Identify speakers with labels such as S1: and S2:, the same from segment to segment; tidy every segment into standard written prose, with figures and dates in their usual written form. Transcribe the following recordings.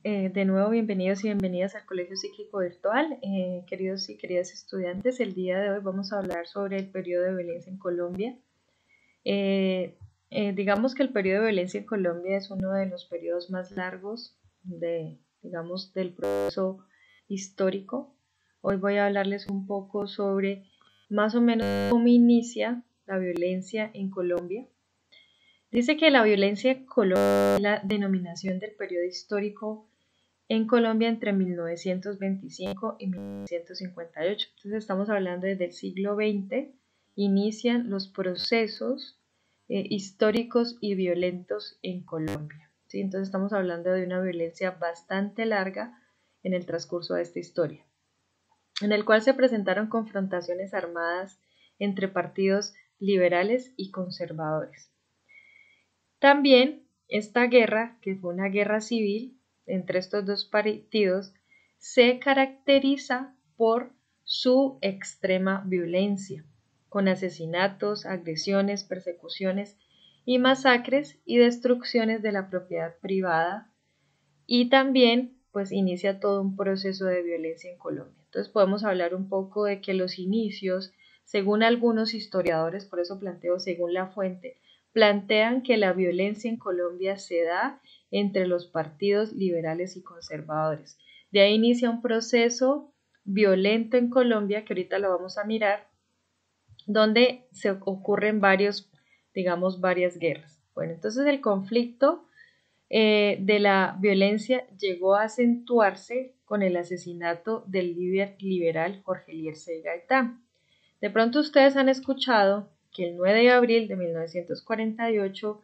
S1: De nuevo, bienvenidos y bienvenidas al Colegio Cíclico Virtual. Queridos y queridas estudiantes, el día de hoy vamos a hablar sobre el periodo de violencia en Colombia. Digamos que el periodo de violencia en Colombia es uno de los periodos más largos del proceso histórico. Hoy voy a hablarles un poco sobre más o menos cómo inicia la violencia en Colombia. Dice que la violencia en Colombia es la denominación del periodo histórico en Colombia entre 1925 y 1958. Entonces estamos hablando desde el siglo XX, inician los procesos históricos y violentos en Colombia. ¿Sí? Entonces estamos hablando de una violencia bastante larga en el transcurso de esta historia, en el cual se presentaron confrontaciones armadas entre partidos liberales y conservadores. También esta guerra, que fue una guerra civil entre estos dos partidos, se caracteriza por su extrema violencia, con asesinatos, agresiones, persecuciones y masacres y destrucciones de la propiedad privada, y también pues inicia todo un proceso de violencia en Colombia. Entonces podemos hablar un poco de que los inicios, según algunos historiadores, por eso planteo según la fuente, plantean que la violencia en Colombia se da entre los partidos liberales y conservadores. De ahí inicia un proceso violento en Colombia, que ahorita lo vamos a mirar, donde se ocurren varias guerras. Bueno, entonces el conflicto de la violencia llegó a acentuarse con el asesinato del líder liberal Jorge Eliezer Gaitán. De pronto ustedes han escuchado que el 9 de abril de 1948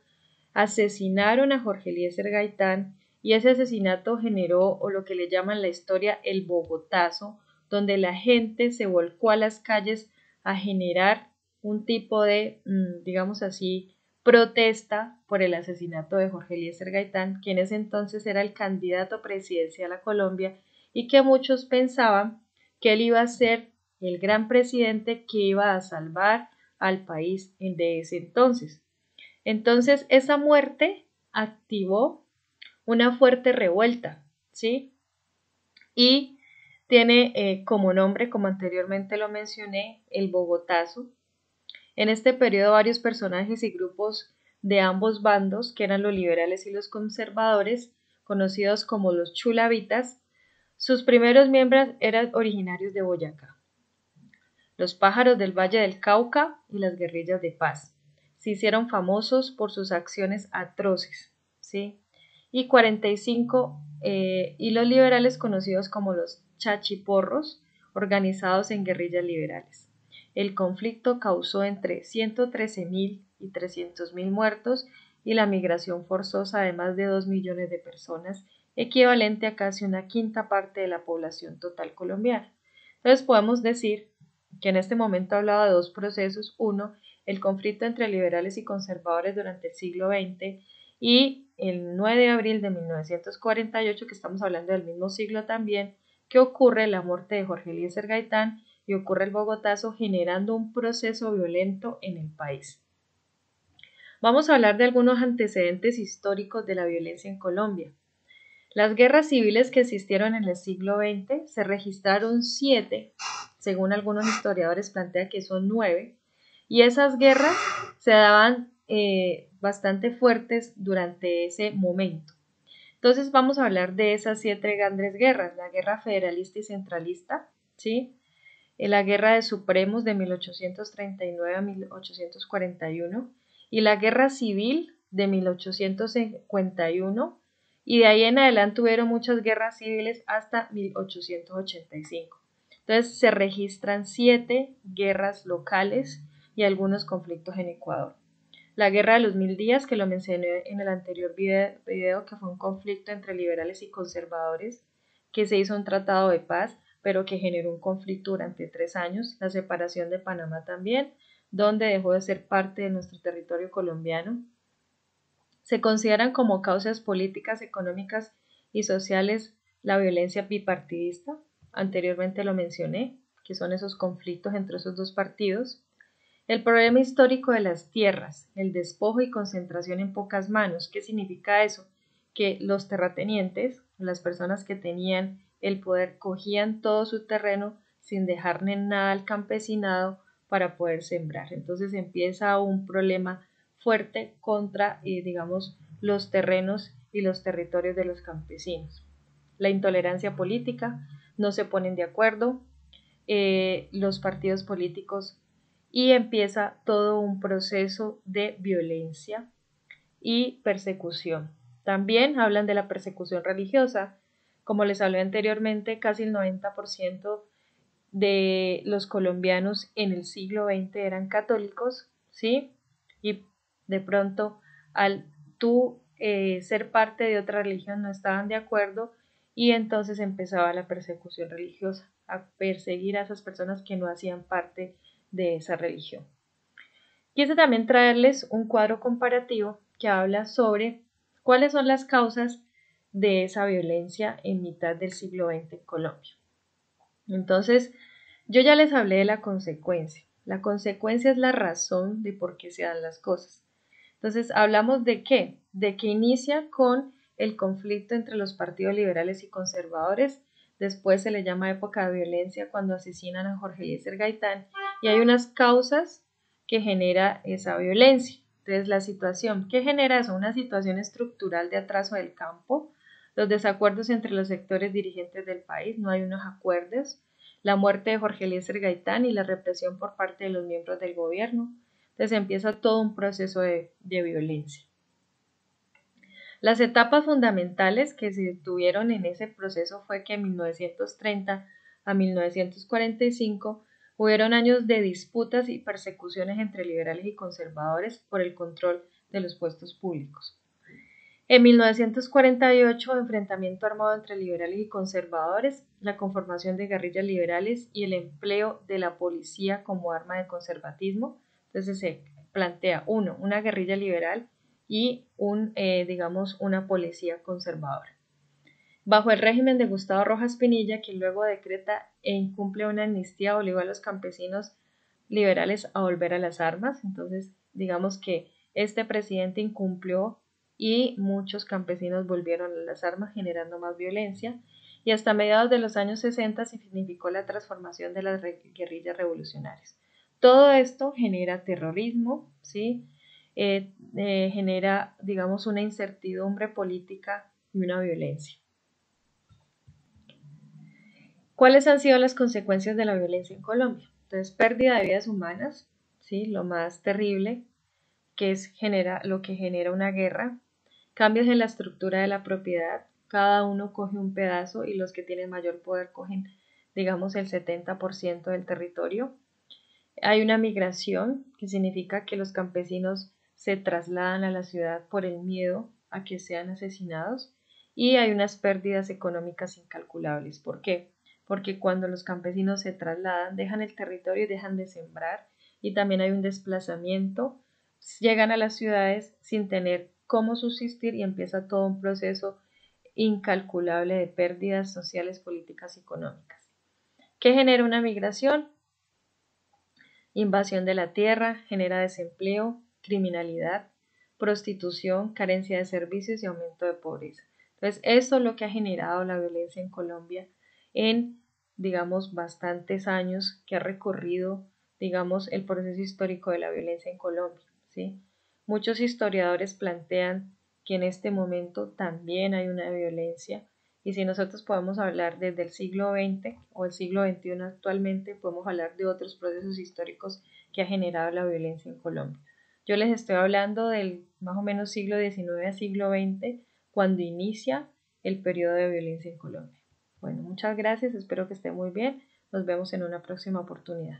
S1: asesinaron a Jorge Eliezer Gaitán, y ese asesinato generó, o lo que le llaman la historia, el Bogotazo, donde la gente se volcó a las calles a generar un tipo de, digamos así, protesta por el asesinato de Jorge Eliezer Gaitán, quien en ese entonces era el candidato presidencial a Colombia y que muchos pensaban que él iba a ser el gran presidente que iba a salvar al país de ese entonces. Entonces, esa muerte activó una fuerte revuelta, ¿sí? Y tiene como nombre, como anteriormente lo mencioné, el Bogotazo. En este periodo varios personajes y grupos de ambos bandos, que eran los liberales y los conservadores, conocidos como los chulavitas, sus primeros miembros eran originarios de Boyacá, los pájaros del Valle del Cauca y las guerrillas de paz. Se hicieron famosos por sus acciones atroces, ¿sí? Y 45, y los liberales conocidos como los chachiporros, organizados en guerrillas liberales. El conflicto causó entre 113.000 y 300.000 muertos y la migración forzosa de más de 2 millones de personas, equivalente a casi una quinta parte de la población total colombiana. Entonces podemos decir que en este momento hablaba de dos procesos: uno, el conflicto entre liberales y conservadores durante el siglo XX, y el 9 de abril de 1948, que estamos hablando del mismo siglo también, que ocurre la muerte de Jorge Eliezer Gaitán y ocurre el Bogotazo, generando un proceso violento en el país. Vamos a hablar de algunos antecedentes históricos de la violencia en Colombia. Las guerras civiles que existieron en el siglo XX se registraron 7, según algunos historiadores plantean que son 9, y esas guerras se daban bastante fuertes durante ese momento. Entonces vamos a hablar de esas 7 grandes guerras: la guerra federalista y centralista, ¿sí? La guerra de Supremos de 1839 a 1841, y la guerra civil de 1851, y de ahí en adelante hubieron muchas guerras civiles hasta 1885. Entonces se registran 7 guerras locales y algunos conflictos en Ecuador. La guerra de los 1000 días, que lo mencioné en el anterior video, que fue un conflicto entre liberales y conservadores, que se hizo un tratado de paz, pero que generó un conflicto durante 3 años. La separación de Panamá también, donde dejó de ser parte de nuestro territorio colombiano. Se consideran como causas políticas, económicas y sociales la violencia bipartidista, anteriormente lo mencioné, que son esos conflictos entre esos dos partidos. El problema histórico de las tierras, el despojo y concentración en pocas manos. ¿Qué significa eso? Que los terratenientes las personas que tenían el poder cogían todo su terreno sin dejarle nada al campesinado para poder sembrar. Entonces empieza un problema fuerte contra, digamos, los terrenos y los territorios de los campesinos. La intolerancia política, no se ponen de acuerdo, los partidos políticos, y empieza todo un proceso de violencia y persecución. También hablan de la persecución religiosa. Como les hablé anteriormente, casi el 90% de los colombianos en el siglo XX eran católicos, ¿sí? Y de pronto, al tú ser parte de otra religión, no estaban de acuerdo y entonces empezaba la persecución religiosa, a perseguir a esas personas que no hacían parte de esa religión. Quise también traerles un cuadro comparativo que habla sobre cuáles son las causas de esa violencia en mitad del siglo XX en Colombia. Entonces, yo ya les hablé de la consecuencia. La consecuencia es la razón de por qué se dan las cosas. Entonces, hablamos de qué? De que inicia con el conflicto entre los partidos liberales y conservadores. Después se le llama época de violencia cuando asesinan a Jorge Eliezer Gaitán y hay unas causas que genera esa violencia. Entonces, la situación, ¿qué genera eso? Una situación estructural de atraso del campo, los desacuerdos entre los sectores dirigentes del país, no hay unos acuerdos, la muerte de Jorge Eliezer Gaitán y la represión por parte de los miembros del gobierno. Entonces empieza todo un proceso de violencia. Las etapas fundamentales que se tuvieron en ese proceso fue que en 1930 a 1945 hubieron años de disputas y persecuciones entre liberales y conservadores por el control de los puestos públicos. En 1948, enfrentamiento armado entre liberales y conservadores, la conformación de guerrillas liberales y el empleo de la policía como arma de conservatismo. Entonces se plantea, una guerrilla liberal y digamos, una policía conservadora. Bajo el régimen de Gustavo Rojas Pinilla, quien luego decreta e incumple una amnistía, obligó a los campesinos liberales a volver a las armas. Entonces, digamos que este presidente incumplió y muchos campesinos volvieron a las armas, generando más violencia. Y hasta mediados de los años 60 significó la transformación de las guerrillas revolucionarias. Todo esto genera terrorismo, ¿sí? Genera, digamos, una incertidumbre política y una violencia. ¿Cuáles han sido las consecuencias de la violencia en Colombia? Entonces, pérdida de vidas humanas, ¿sí? Lo más terrible, que es lo que genera una guerra, cambios en la estructura de la propiedad, cada uno coge un pedazo y los que tienen mayor poder cogen, digamos, el 70% del territorio. Hay una migración, que significa que los campesinos se trasladan a la ciudad por el miedo a que sean asesinados, y hay unas pérdidas económicas incalculables. ¿Por qué? Porque cuando los campesinos se trasladan, dejan el territorio y dejan de sembrar, y también hay un desplazamiento, llegan a las ciudades sin tener cómo subsistir y empieza todo un proceso incalculable de pérdidas sociales, políticas y económicas. ¿Qué genera una migración? Invasión de la tierra, genera desempleo, criminalidad, prostitución, carencia de servicios y aumento de pobreza. Entonces, eso es lo que ha generado la violencia en Colombia en, digamos, bastantes años que ha recorrido, digamos, el proceso histórico de la violencia en Colombia, ¿sí? Muchos historiadores plantean que en este momento también hay una violencia, y si nosotros podemos hablar desde el siglo XX o el siglo XXI actualmente, podemos hablar de otros procesos históricos que ha generado la violencia en Colombia. Yo les estoy hablando del más o menos siglo XIX a siglo XX, cuando inicia el periodo de violencia en Colombia. Bueno, muchas gracias, espero que esté muy bien. Nos vemos en una próxima oportunidad.